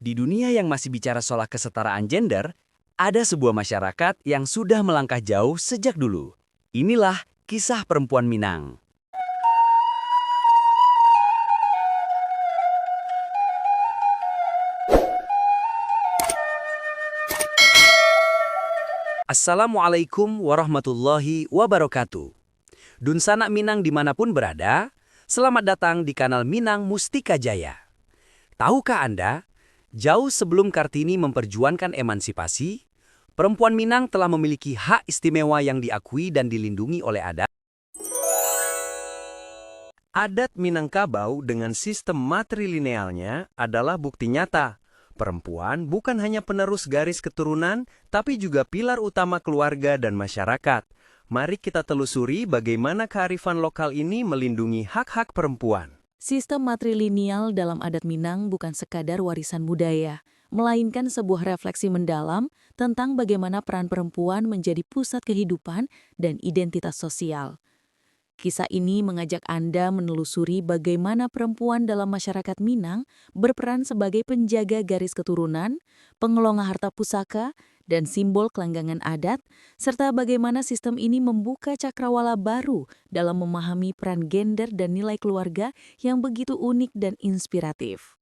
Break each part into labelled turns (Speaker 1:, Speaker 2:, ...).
Speaker 1: Di dunia yang masih bicara soal kesetaraan gender, ada sebuah masyarakat yang sudah melangkah jauh sejak dulu. Inilah kisah perempuan Minang. Assalamualaikum warahmatullahi wabarakatuh. Dunsana Minang dimanapun berada, selamat datang di kanal Minang Mustika Jaya. Tahukah Anda, jauh sebelum Kartini memperjuangkan emansipasi, perempuan Minang telah memiliki hak istimewa yang diakui dan dilindungi oleh adat. Adat Minangkabau dengan sistem matrilinealnya adalah bukti nyata. Perempuan bukan hanya penerus garis keturunan, tapi juga pilar utama keluarga dan masyarakat. Mari kita telusuri bagaimana kearifan lokal ini melindungi hak-hak perempuan.
Speaker 2: Sistem matrilineal dalam adat Minang bukan sekadar warisan budaya, melainkan sebuah refleksi mendalam tentang bagaimana peran perempuan menjadi pusat kehidupan dan identitas sosial. Kisah ini mengajak Anda menelusuri bagaimana perempuan dalam masyarakat Minang berperan sebagai penjaga garis keturunan, pengelola harta pusaka, dan simbol kelanggangan adat, serta bagaimana sistem ini membuka cakrawala baru dalam memahami peran gender dan nilai keluarga yang begitu unik dan inspiratif.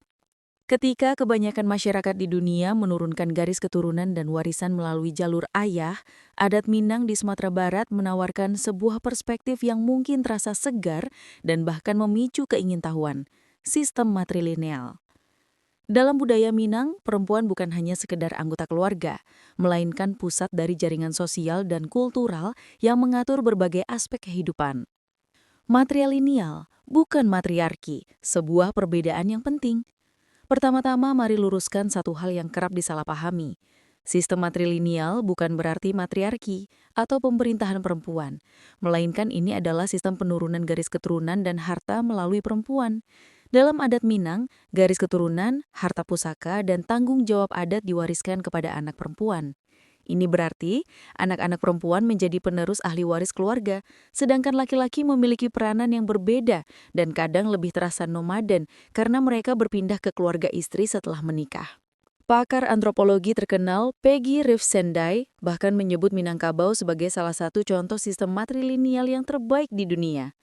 Speaker 2: Ketika kebanyakan masyarakat di dunia menurunkan garis keturunan dan warisan melalui jalur ayah, adat Minang di Sumatera Barat menawarkan sebuah perspektif yang mungkin terasa segar dan bahkan memicu keingintahuan, sistem matrilineal. Dalam budaya Minang, perempuan bukan hanya sekedar anggota keluarga, melainkan pusat dari jaringan sosial dan kultural yang mengatur berbagai aspek kehidupan. Matrilineal bukan matriarki, sebuah perbedaan yang penting. Pertama-tama, mari luruskan satu hal yang kerap disalahpahami. Sistem matrilineal bukan berarti matriarki atau pemerintahan perempuan, melainkan ini adalah sistem penurunan garis keturunan dan harta melalui perempuan. Dalam adat Minang, garis keturunan, harta pusaka, dan tanggung jawab adat diwariskan kepada anak perempuan. Ini berarti anak-anak perempuan menjadi penerus ahli waris keluarga, sedangkan laki-laki memiliki peranan yang berbeda dan kadang lebih terasa nomaden karena mereka berpindah ke keluarga istri setelah menikah. Pakar antropologi terkenal Peggy Rifsendai bahkan menyebut Minangkabau sebagai salah satu contoh sistem matrilineal yang terbaik di dunia.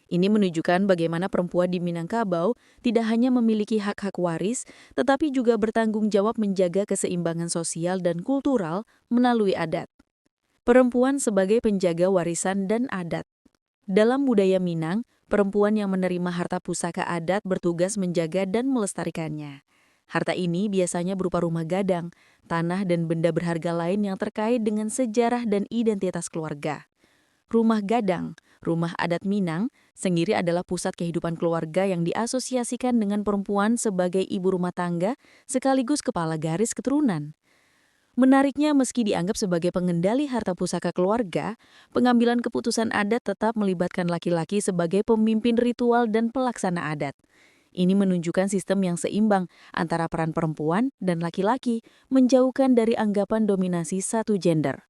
Speaker 2: Ini menunjukkan bagaimana perempuan di Minangkabau tidak hanya memiliki hak-hak waris, tetapi juga bertanggung jawab menjaga keseimbangan sosial dan kultural melalui adat. Perempuan sebagai penjaga warisan dan adat. Dalam budaya Minang, perempuan yang menerima harta pusaka adat bertugas menjaga dan melestarikannya. Harta ini biasanya berupa rumah gadang, tanah dan benda berharga lain yang terkait dengan sejarah dan identitas keluarga. Rumah gadang, rumah adat Minang, sendiri adalah pusat kehidupan keluarga yang diasosiasikan dengan perempuan sebagai ibu rumah tangga sekaligus kepala garis keturunan. Menariknya, meski dianggap sebagai pengendali harta pusaka keluarga, pengambilan keputusan adat tetap melibatkan laki-laki sebagai pemimpin ritual dan pelaksana adat. Ini menunjukkan sistem yang seimbang antara peran perempuan dan laki-laki, menjauhkan dari anggapan dominasi satu gender.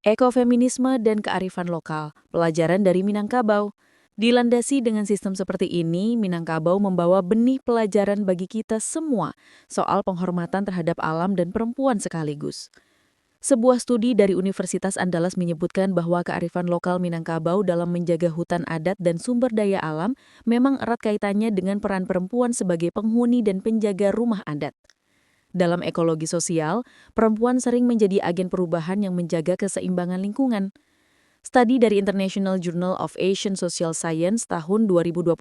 Speaker 2: Ekofeminisme dan kearifan lokal, pelajaran dari Minangkabau. Dilandasi dengan sistem seperti ini, Minangkabau membawa benih pelajaran bagi kita semua soal penghormatan terhadap alam dan perempuan sekaligus. Sebuah studi dari Universitas Andalas menyebutkan bahwa kearifan lokal Minangkabau dalam menjaga hutan adat dan sumber daya alam memang erat kaitannya dengan peran perempuan sebagai penghuni dan penjaga rumah adat. Dalam ekologi sosial, perempuan sering menjadi agen perubahan yang menjaga keseimbangan lingkungan. Studi dari International Journal of Asian Social Science tahun 2021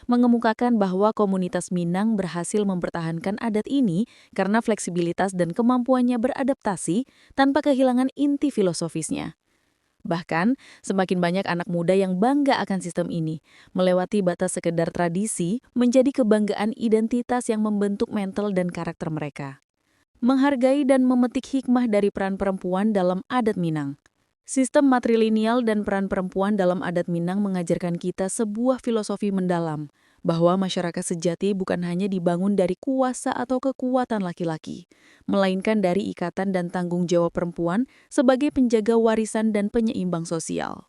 Speaker 2: mengemukakan bahwa komunitas Minang berhasil mempertahankan adat ini karena fleksibilitas dan kemampuannya beradaptasi tanpa kehilangan inti filosofisnya. Bahkan, semakin banyak anak muda yang bangga akan sistem ini, melewati batas sekedar tradisi menjadi kebanggaan identitas yang membentuk mental dan karakter mereka. Menghargai dan memetik hikmah dari peran perempuan dalam adat Minang. Sistem matrilineal dan peran perempuan dalam adat Minang mengajarkan kita sebuah filosofi mendalam, bahwa masyarakat sejati bukan hanya dibangun dari kuasa atau kekuatan laki-laki, melainkan dari ikatan dan tanggung jawab perempuan sebagai penjaga warisan dan penyeimbang sosial.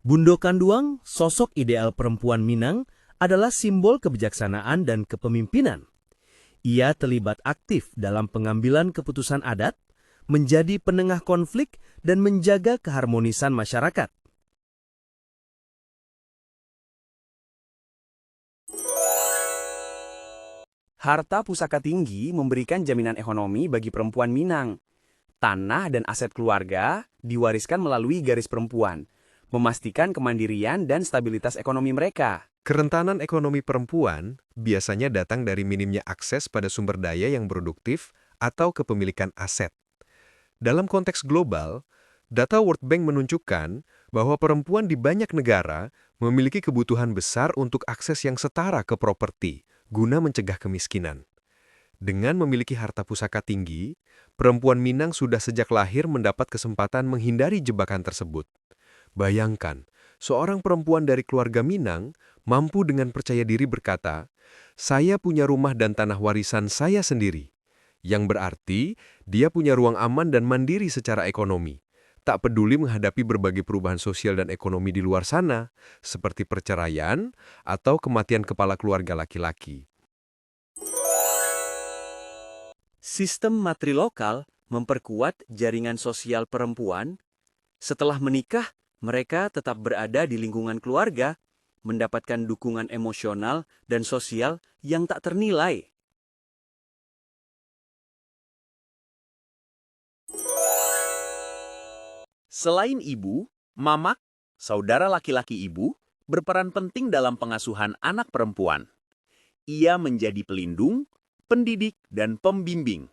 Speaker 3: Bundo Kanduang, sosok ideal perempuan Minang,
Speaker 1: adalah simbol kebijaksanaan dan kepemimpinan. Ia terlibat aktif dalam pengambilan keputusan adat, menjadi penengah konflik, dan menjaga keharmonisan masyarakat. Harta pusaka tinggi memberikan jaminan ekonomi bagi perempuan Minang. Tanah dan aset keluarga diwariskan melalui garis perempuan, memastikan kemandirian dan stabilitas ekonomi mereka.
Speaker 3: Kerentanan ekonomi perempuan biasanya datang dari minimnya akses pada sumber daya yang produktif atau kepemilikan aset. Dalam konteks global, data World Bank menunjukkan bahwa perempuan di banyak negara memiliki kebutuhan besar untuk akses yang setara ke properti, guna mencegah kemiskinan. Dengan memiliki harta pusaka tinggi, perempuan Minang sudah sejak lahir mendapat kesempatan menghindari jebakan tersebut. Bayangkan, seorang perempuan dari keluarga Minang mampu dengan percaya diri berkata, "Saya punya rumah dan tanah warisan saya sendiri." Yang berarti, dia punya ruang aman dan mandiri secara ekonomi. Tak peduli menghadapi berbagai perubahan sosial dan ekonomi di luar sana, seperti perceraian atau kematian kepala keluarga laki-laki.
Speaker 1: Sistem matrilokal memperkuat jaringan sosial perempuan. Setelah menikah, mereka tetap berada di lingkungan keluarga, mendapatkan dukungan emosional dan sosial yang tak ternilai. Selain ibu, mamak, saudara laki-laki ibu, berperan penting dalam pengasuhan anak perempuan. Ia menjadi pelindung, pendidik, dan pembimbing,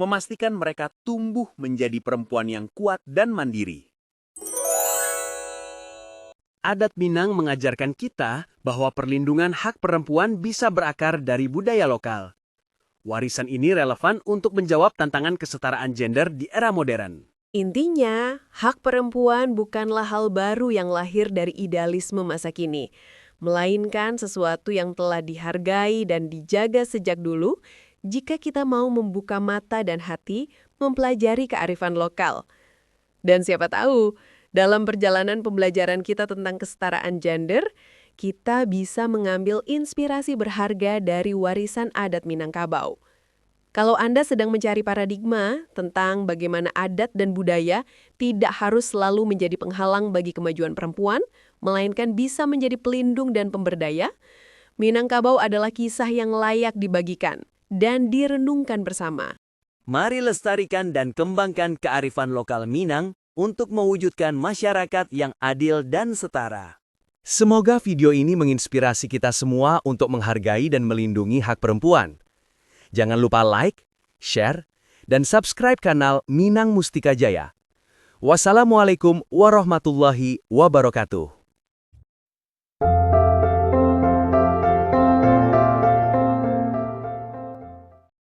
Speaker 1: memastikan mereka tumbuh menjadi perempuan yang kuat dan mandiri. Adat Minang mengajarkan kita bahwa perlindungan hak perempuan bisa berakar dari budaya lokal. Warisan ini relevan untuk menjawab tantangan kesetaraan gender di era modern.
Speaker 4: Intinya, hak perempuan bukanlah hal baru yang lahir dari idealisme masa kini, melainkan sesuatu yang telah dihargai dan dijaga sejak dulu jika kita mau membuka mata dan hati mempelajari kearifan lokal. Dan siapa tahu, dalam perjalanan pembelajaran kita tentang kesetaraan gender, kita bisa mengambil inspirasi berharga dari warisan adat Minangkabau. Kalau Anda sedang mencari paradigma tentang bagaimana adat dan budaya tidak harus selalu menjadi penghalang bagi kemajuan perempuan, melainkan bisa menjadi pelindung dan pemberdaya, Minangkabau adalah kisah yang layak dibagikan dan direnungkan bersama.
Speaker 1: Mari lestarikan dan kembangkan kearifan lokal Minang untuk mewujudkan masyarakat yang adil dan setara. Semoga video ini menginspirasi kita semua untuk menghargai dan melindungi hak perempuan. Jangan lupa like, share, dan subscribe kanal Minang Mustika Jaya. Wassalamualaikum warahmatullahi wabarakatuh.